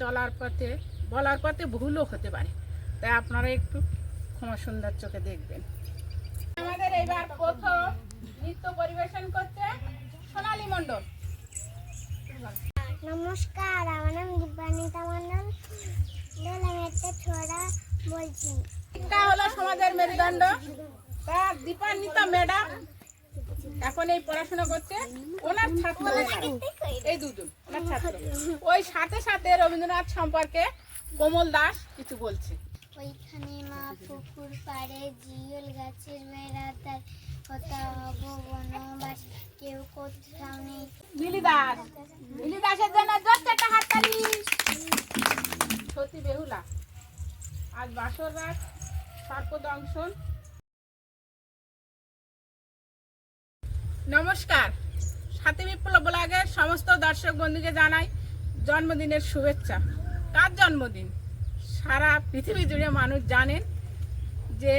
চলার পথে বলার পথে ভুলও হতে পারে, তাই আপনারা একটু ক্ষমা সুন্দর চোখে দেখবেন। আমাদের এবার প্রথম নৃত্য পরিবেশন করছে সোনালী মণ্ডল। নমস্কার, আমার নাম দীপান্বিতা মণ্ডল, আমি একটা ছোড়া বলছি। এটা হলো সমাজের মেরুদণ্ড, তার দীপান্বিতা ম্যাডাম এখন এই পড়াশোনা করছে। ওনার ছাত্র এই দুজন ওনার ছাত্র। ওই সাথে সাথে রবীন্দ্রনাথ সম্পর্কে কোমল দাস কিছু বলছে। ওইখানে মা পুকুর পাড়ে জিওল গাছের বেড়াতার কোথাও বনবাস, কেউ কোথাও নেই। মিলি দাস, মিলি দাসের জন্য জোর একটা হাততালি। সতী বেহুলা আজ বাসর রাত সর্পদংশন। নমস্কার, সাথী বিপ্লব ব্লগের সমস্ত দর্শক বন্ধুকে জানাই জন্মদিনের শুভেচ্ছা। কার জন্মদিন? সারা পৃথিবী জুড়ে মানুষ জানেন যে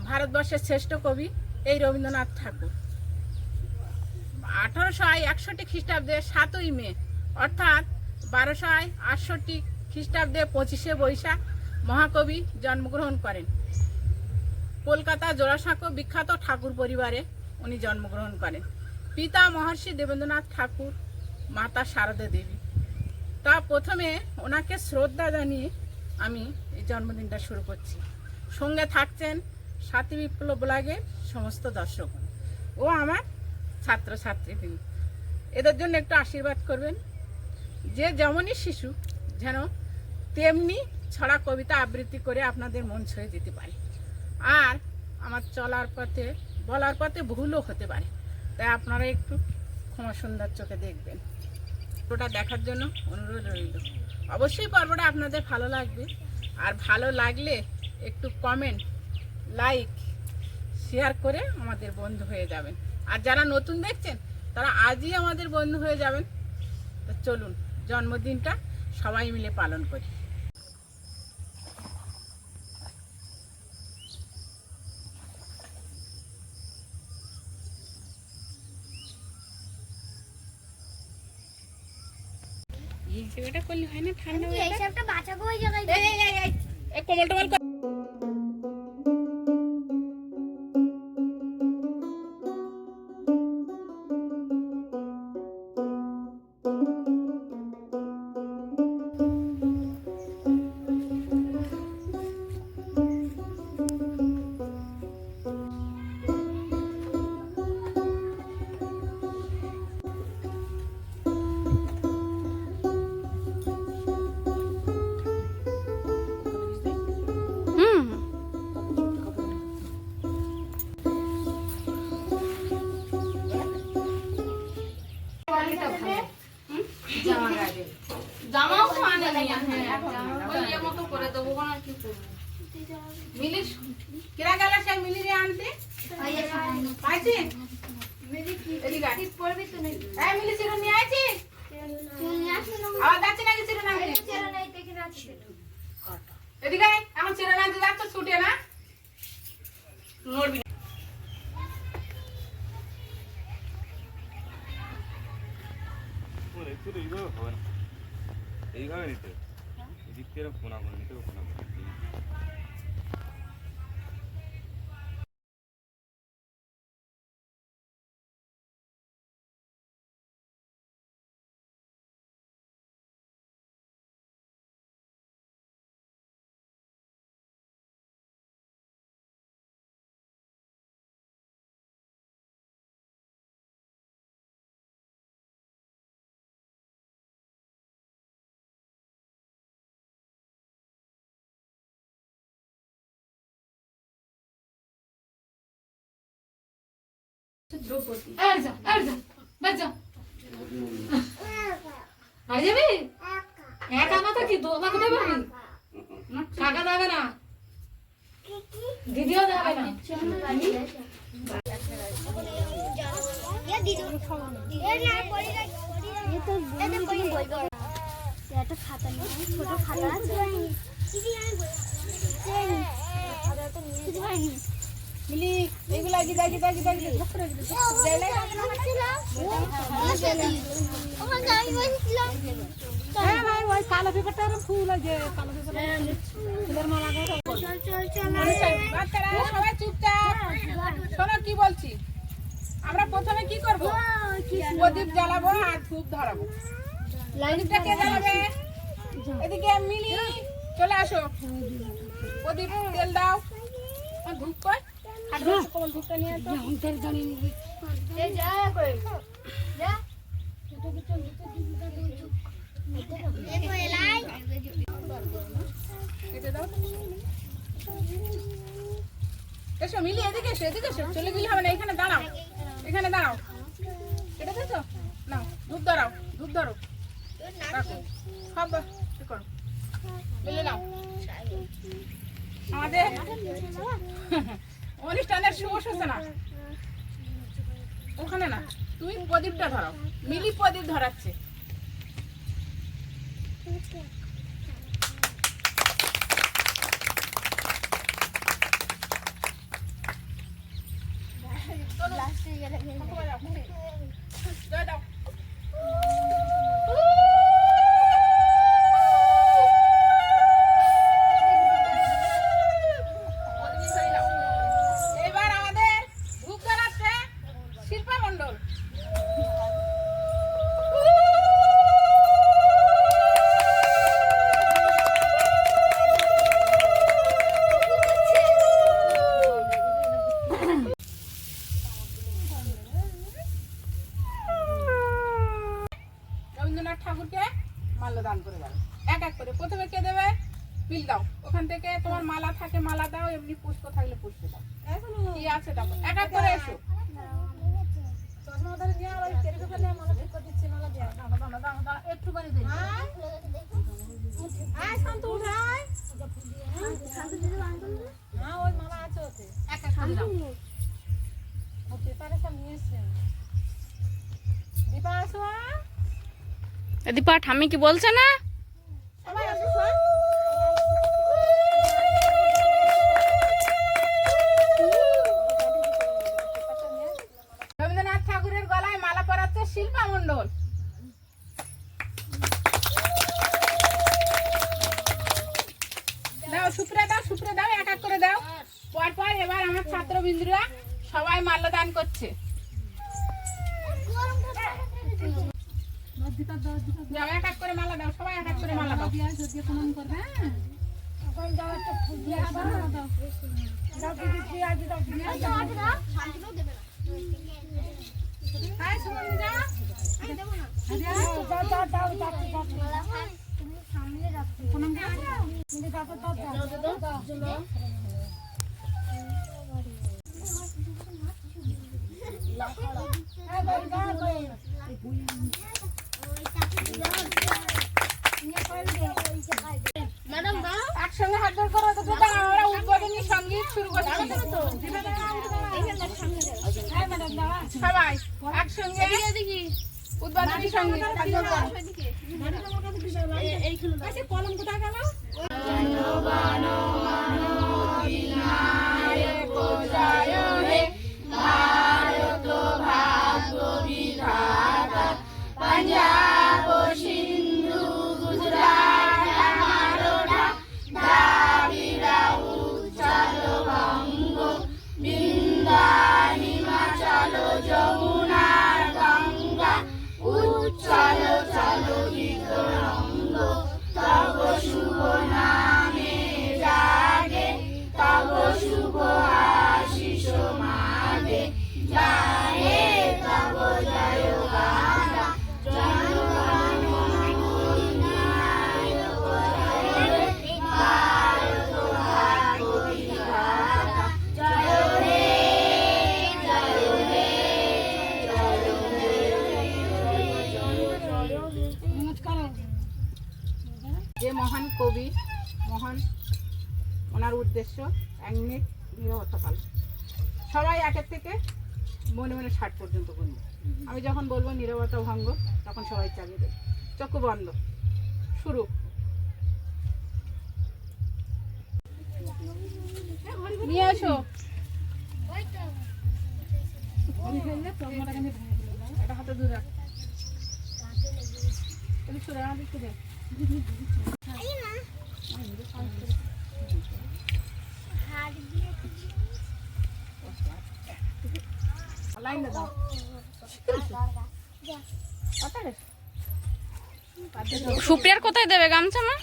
ভারতবর্ষের শ্রেষ্ঠ কবি এই রবীন্দ্রনাথ ঠাকুর। 1861 খ্রিস্টাব্দে 7ই মে অর্থাৎ 1268 খ্রিস্টাব্দে 25শে বৈশাখ মহাকবি জন্মগ্রহণ করেন। কলকাতা জোড়াসাঁকো বিখ্যাত ঠাকুর পরিবারে উনি জন্মগ্রহণ করেন। পিতা মহর্ষি দেবেন্দ্রনাথ ঠাকুর, মাতা শারদা দেবী। তা প্রথমে ওনাকে শ্রদ্ধা জানিয়ে আমি এই জন্মদিনটা শুরু করছি। সঙ্গে থাকছেন সাথী বিপ্লব ব্লগের সমস্ত দর্শক ও আমার ছাত্রছাত্রী। এদের জন্য একটু আশীর্বাদ করবেন, যে যেমনই শিশু যেন তেমনি ছড়া কবিতা আবৃত্তি করে আপনাদের মন ছুঁয়ে যেতে পারে। আর আমার চলার পথে বলার পথে ভুলও হতে পারে, তাই আপনারা একটু ক্ষমা সুন্দর চোখে দেখবেন। ওটা দেখার জন্য অনুরোধ রইল। অবশ্যই পর্বটা আপনাদের ভালো লাগবে, আর ভালো লাগলে একটু কমেন্ট, লাইক, শেয়ার করে আমাদের বন্ধু হয়ে যাবেন। আর যারা নতুন দেখছেন তারা আজই আমাদের বন্ধু হয়ে যাবেন। তো চলুন জন্মদিনটা সবাই মিলে পালন করি। এই জায়গাটা করলে হয় না? ঠান্ডা এই সবটা বাঁচাবো ওই জায়গায়। এই কোমল টোমল জামাও তো আনে নি। ওই মতো করে দেবো না, কি করবো? মিলি কিরা গেল সে মিলি রে আনতে পাইছি। মিলি কি পড়বি তো নাকি? এই মিলি চিরো নিয়ে আইছি। আবার যাচ্ছি নাকি চিরো না? চিরো নাই দেখি যাচ্ছি। এদিকে এখন চিরো না দিতে যাচ্ছ ছুটে না নড়বি না। এইভাবে নিতে এদিক থেকে ফোনা করে নিতে ফোনা করে দ্রৌপদী একা মাথা কি দোলা কোথায় পাবি? কাকা যাবে না, দিদিও যাবে না। একটা খাতা নিয়ে ছোট খাতা আছে। মিলি এগুলা গিদা গিদা গিদা গিদা ধরে দিতে যাইলে ওখানে আমি বসেছিলাম। হ্যাঁ ভাই, কালো পেপারটা আর ফুল ওই যে কালো পেপারটা ফুলের মালা করে বাচ্চারা সবাই চুপচাপ শোনো কি বলছি। আমরা প্রথমে কি করব? প্রদীপ জ্বালাবো আর ধূপ ধরাবো। প্রদীপটা কে জ্বালাবে? এদিকে মিলি চলে আসো। প্রদীপ তেল দাও। আর ধূপ কই? আর কোন ধূপটা নিয়ে তো এই যা কই যা দেখো এলাই কেটে দাও। এসো মিলি এদিকে এসো, এদিকে এসো। চলে গেলে হবে না, এখানে দাঁড়াও, এখানে দাঁড়াও। কেটে দিয়েছো? নাও ধূপ ধরাও, ধূপ ধরো। রাখো সব কি করো মিলে নাও। আমাদের অনুষ্ঠানের শুভ সূচনা ওখানে না, তুমি প্রদীপটা ধরাও। মিলি প্রদীপ ধরাচ্ছে। লাস্টে গেলে জয় দাও। এবার আমাদের ধূপ ধরাচ্ছে শিল্পা মণ্ডল। রবীন্দ্রনাথ ঠাকুরকে মাল্যদান করে দাও। এক এক করে প্রথমে কে দেবে? বিল দাও। ওখান থেকে তোমার মালা থাকে মালা দাও, এমনি পুষ্প থাকলে পুষ্প দাও। কি আছে দেখো, এক এক করে এসো। একটুখানি দেই হ্যাঁ ওই মালা আছে ওতে এক এক করে দাও। ও পেপারে সব নিয়ে এসছেন দীপা আসো দীপা ঠাম্মি কি বলছে না? সবাই আসো শোন। রবীন্দ্রনাথ ঠাকুরের গলায় মালা পরাচ্ছে শিল্পা মণ্ডল। দাও সুপ্রে দাও, সুপ্রে দাও, এক এক করে দাও। পর পর এবার আমার ছাত্রবৃন্দরা সবাই মাল্যদান করছে। যাও এক এক করে মালা দাও, সবাই এক এক করে মালা দাও। প্রণাম করবে হ্যাঁ হাই সুমন যা। প্রণাম করো ম্যাডাম দাও একসঙ্গে হাত ধরে করো তো দাও। আমরা উদ্বোধনী সঙ্গীত শুরু করছি। সবাই একসঙ্গে উদ্বোধনী সঙ্গীত হাত ধরে করো। কলম কোথায় গেল যে মহান কবি, মহান ওনার উদ্দেশ্য 1 মিনিট নীরবতা পালন। সবাই একের থেকে মনে মনে 60 পর্যন্ত গুনব। আমি যখন বলবো নীরবতা ভঙ্গ, তখন সবাই চালিয়ে দেবে। চক্ষু বন্ধ, শুরু। নিয়ে এসো এটা হাতে দূরে রাখ। সরে আমাদের এই না হাত দিয়ে লাইন দাও সুপ্রিয়ার কোথায় দেবে গামছা মা?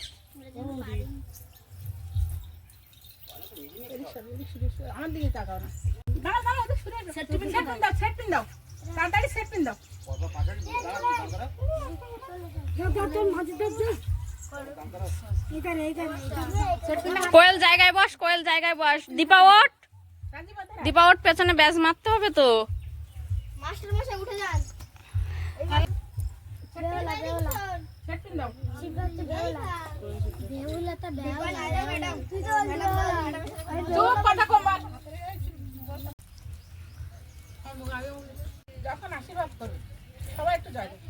আমার দিকে তাকাও না। দাঁড়াও দাঁড়াও, ওদের সরে যাও। সেট পিন দাও, সেট পিন দাও, তাড়াতাড়ি সেট পিন দাও। সেট পিন দাও। কোয়েল জায়গায় বস, কোয়েল জায়গায় বস। দীপা ওঠ, রাজীব ওদের দীপা ওঠ, পেছনে ব্যাজ মারতে হবে তো। মাস্টার মশাই উঠে যান বেওলা বেওলা সেট পিন দাও। বেওলা তো বেওলা ম্যাডাম তুই তো চুপ, কথা কম বল। যখন আশীর্বাদ করবে সবাই একটু জয় দেবে।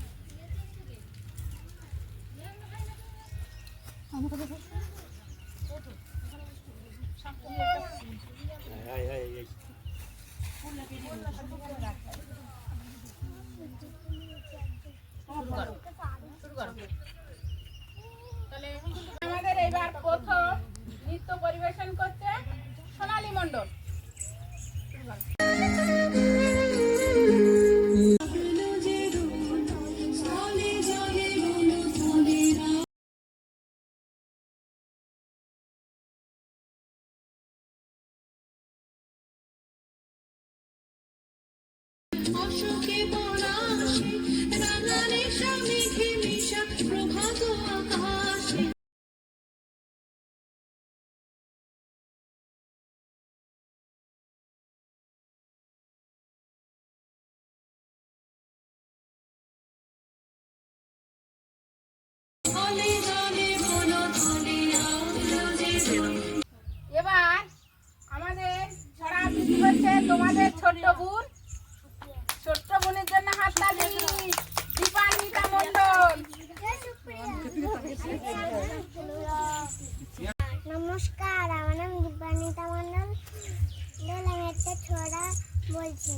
তাহলে আমাদের এইবার প্রথম নৃত্য পরিবেশন করছে সোনালী মণ্ডল। এবার আমাদের ছড়া আবৃত্তি হচ্ছে তোমাদের ছোট্ট বোন। ছোট্ট বোনের জন্য হাততালি। দীপান্বিতা মণ্ডল। নমস্কার, আমার নাম দীপান্বিতা মণ্ডল। আমি একটা ছড়া বলছি।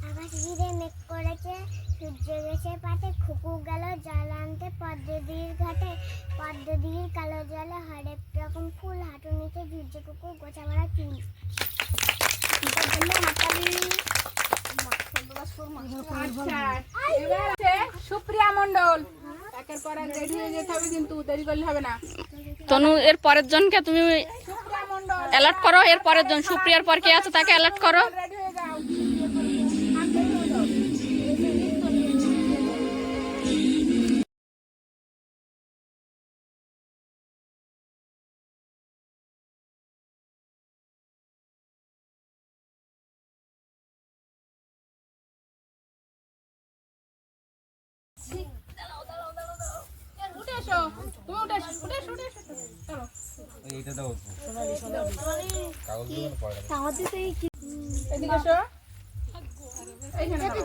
আকাশ ঘিরে মেঘ করেছে, সূর্য গেছে পাটে, খুকু গেল জল আনতে পদ্মদির ঘাটে, পদ্মদির কালো জলে হরেক রকম ফুল, হাঁটু নিচে ঝুরঝে কুকুর গোছা ভরা চুল। আচ্ছা, এবার আছে সুপ্রিয়া মণ্ডল। একের পর এক রেডি হয়ে যেতে হবে, কিন্তু দেরি করলে হবে না। তনু, এর পরের জনকে তুমি সুপ্রিয়া মণ্ডল অ্যালার্ট করো। এর পরের জন, সুপ্রিয়ার পর কে আছে তাকে অ্যালার্ট করো। রেডি হয়ে যাও। আর দেরি হয়ে যাও। উঠে এসো, তুমি উঠে এসো, উঠে এসো, উঠে এসো। চলো। এইটা দাও কাগজগুলো পড়ে এদিকে এসো। এইখানে দাও।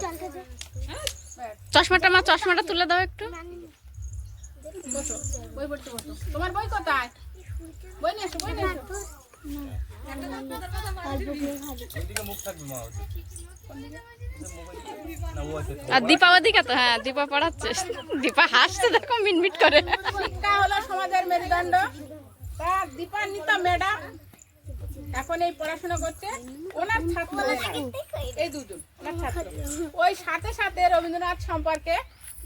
চশমাটা মা, চশমাটা তুলে দাও একটু। বসো, বই পড়তে বসো। তোমার বই কোথায়? বই নিয়ে এসো, বই নিয়ে এসো। ওইদিকে মুখ থাকবে মা। না ও আছে আর দীপা ওদিকে তো, হ্যাঁ দীপা পড়াচ্ছে। দীপা হাসতে দেখো মিনমিট করে। শিক্ষা হলো সমাজের মেরুদণ্ড। তা দীপান্বিতা ম্যাডাম এখন এই পড়াশোনা করছে। ওনার ছাত্র এই দুজন, ওনার ছাত্র। ওই সাথে সাথে রবীন্দ্রনাথ সম্পর্কে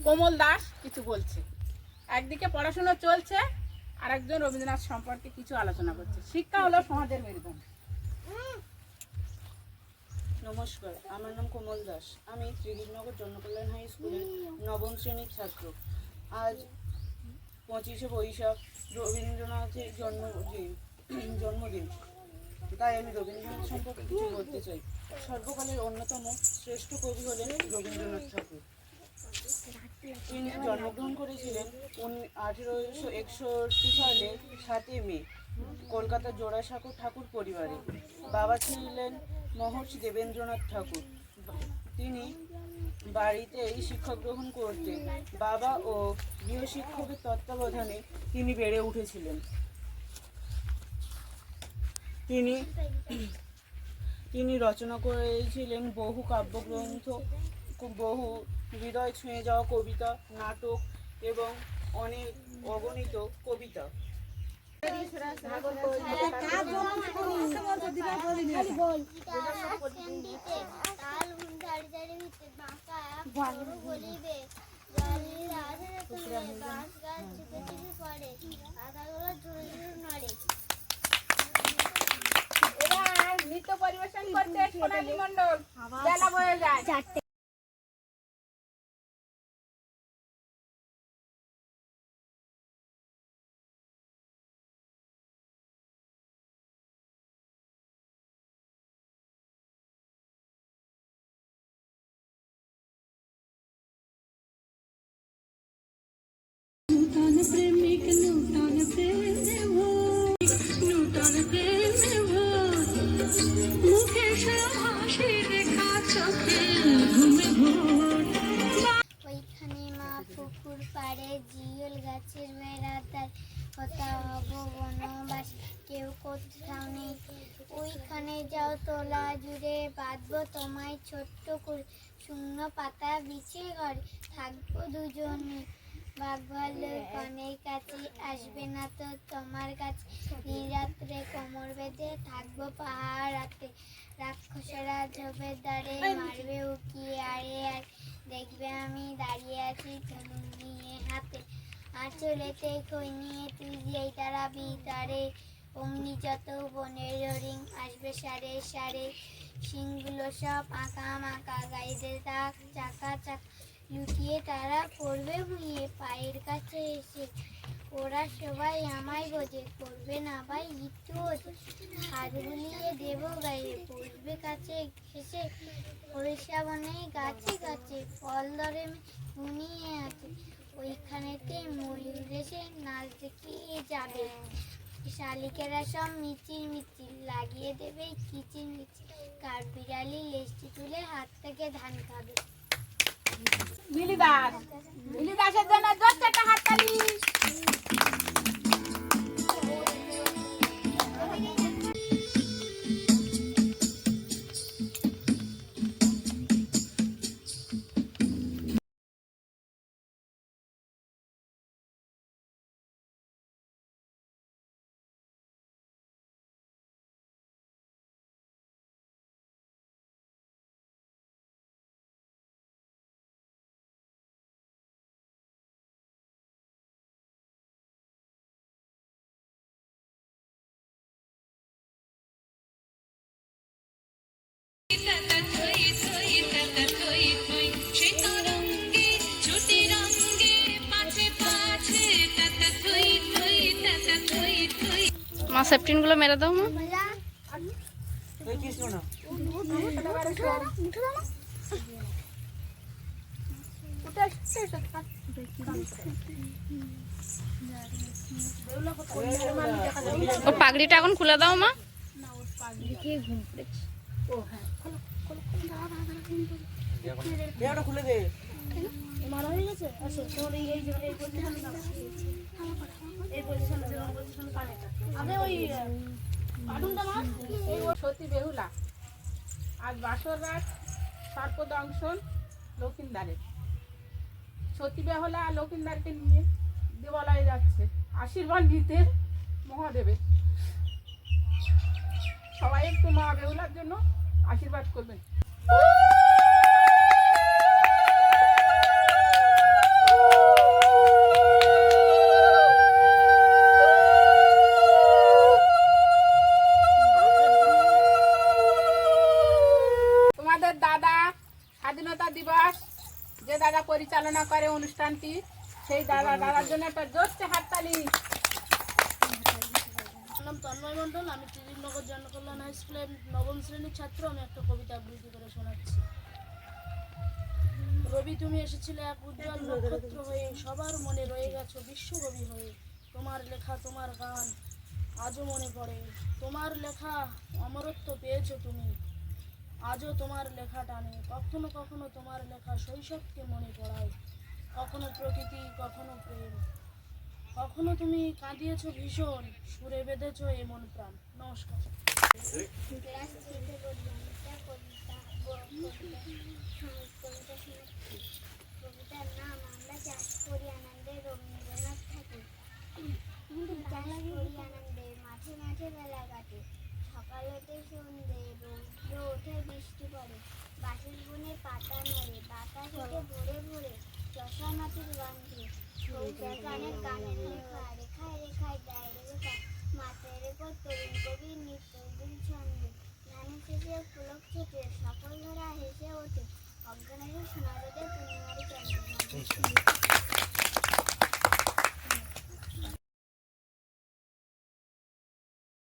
কোমল দাস কিছু বলছে। একদিকে পড়াশোনা চলছে, আর একজন রবীন্দ্রনাথ সম্পর্কে কিছু আলোচনা করছে। শিক্ষা হলো সমাজের মেরুদণ্ড। নমস্কার, আমার নাম কোমল দাস। আমি ত্রিদীপনগর জনকল্যাণ হাই স্কুলের নবম শ্রেণীর ছাত্র। আজ 25শে বৈশাখ রবীন্দ্রনাথের জন্মদিন। তাই আমি রবীন্দ্রনাথ সম্পর্কে কিছু বলতে চাই। সর্বকালের অন্যতম শ্রেষ্ঠ কবি হলেন রবীন্দ্রনাথ ঠাকুর। তিনি জন্মগ্রহণ করেছিলেন 1861 সালের 7 মে কলকাতার জোড়াসাঁকো ঠাকুর পরিবারে। বাবা ছিলেন মহর্ষি দেবেন্দ্রনাথ ঠাকুর। তিনি বাড়িতেই শিক্ষা গ্রহণ করতেন। বাবা ও গৃহশিক্ষকের তত্ত্বাবধানে তিনি বেড়ে উঠেছিলেন। তিনি রচনা করেছিলেন বহু কাব্যগ্রন্থ, বহু হৃদয় ছুঁয়ে যাওয়া কবিতা, নাটক এবং অনেক অগণিত কবিতা। তাল ঝাড়ি ঝাড়ি দিতে বাঁকা গরু বলিবে জলের আধারে তুলে গাছ গাছ ঝুঁকে ঝুঁকে পড়ে পাতাগুলো ঝুড়ে ঝুড়ে নড়ে। এরা নৃত্য পরিবেশন করতে সোনালী মণ্ডল বেলা বয়ে যায়। ওইখানে মা পুকুর পাড়ে জিওল গাছের বেড়াতার কোথাও বনবাস কেউ কোথাও নেই। ওইখানে যাও তোলা জুড়ে বাঁধবো তোমায় ছোট্ট করে শূন্য পাতা বিছিয়ে ঘরে থাকবো দুজনে। বাঘ ভাল্লুক অনেক কাছে আসবে না তো তোমার কাছে নিরাত্রে কোমর বেঁধে থাকবো পাহাড়াতে। রাক্ষসেরা ঝোপের দ্বারে মারবে উকিয়ে আরে আর দেখবে আমি দাঁড়িয়ে আছি ধনুক নিয়ে হাতে আঁচলেতে খই নিয়ে তুই যেই তারা বিতারে অমনি যত বনের হরিণ আসবে সারে সারে শিংগুলো সব আঁকা মাকা গাইদের দাগ চাকা চাকা লুটিয়ে তারা পড়বে ভুঁইয়ে পায়ের কাছে এসে ওরা সবাই আমায় বোঝে করবে না ভাই একটু হাত বুলিয়ে দেবো গায়ে পড়বে কাছে ঘেসে সরিষা বনে গাছে গাছে ফল ধরে ঘুমিয়ে আছে ওইখানেতে ময়ূর এসে নাচ দেখিয়ে যাবে শালিকেরা সব মিচির মিচির লাগিয়ে দেবে কিচির মিচির কাঠ বিড়ালি লেজটি তুলে হাত থেকে ধান খাবে। মিলি দাসের জন্য জোর একটা হাততালি। মা সেফটিন গুলো মেরে দাও মা। ওর পাগড়িটা এখন খুলে দাও মা। খুলে দে। সতী বেহুলা আজ বাসর রাত সর্পদংশন লক্ষিন্দারের। সতী বেহুলা আর লক্ষিন্দারকে নিয়ে দেবালয়ে যাচ্ছে আশীর্বাদ নিতে মহাদেবের। সবাই একটু মা বেহুলার জন্য আশীর্বাদ করবেন। তোমাদের দাদা স্বাধীনতা দিবস যে দাদা পরিচালনা করে অনুষ্ঠানটি সেই দাদার জন্য একটা জোরসে হাততালি। আমার নাম তন্ময় মণ্ডল, আমি ত্রিদিবনগর জনকল্যাণ হাই স্কুলের নবম শ্রেণীর ছাত্র। আমি একটা কবিতা আবৃত্তি করে শোনাচ্ছি। রবি, তুমি এসেছিলে এক উজ্জ্বল নক্ষত্র হয়ে, সবার মনে রয়ে গেছো বিশ্বকবি হয়ে। তোমার লেখা, তোমার গান আজও মনে পড়ে। তোমার লেখা অমরত্ব পেয়েছো তুমি, আজও তোমার লেখা টানে। কখনো কখনো তোমার লেখা শৈশবকে মনে পড়ায়, কখনো প্রকৃতি, কখনো প্রেম। কখনো তুমি কাঁদিয়েছো ভীষণ, সুরে বেঁধেছো এমন প্রাণ। নমস্কার। ক্লাস থ্রিতে পড়লাম একটা কবিতার নাম আমরা চাষ করি আনন্দে রবীন্দ্রনাথ পাতা নড়ে বাতাস ওঠে ভোরে ভোরে চষা মাটির গন্ধে গানের গানের লেখা রেখায় রেখায় দেয় রেখা মাথার উপর তরুণ কবির নিত্যদিন ছন্দে ধানের শেষে পুলক ছোটে সকল ধরা হেসে ওঠে অজ্ঞানের সোনারোদে পূর্ণিমারি চন্দ্র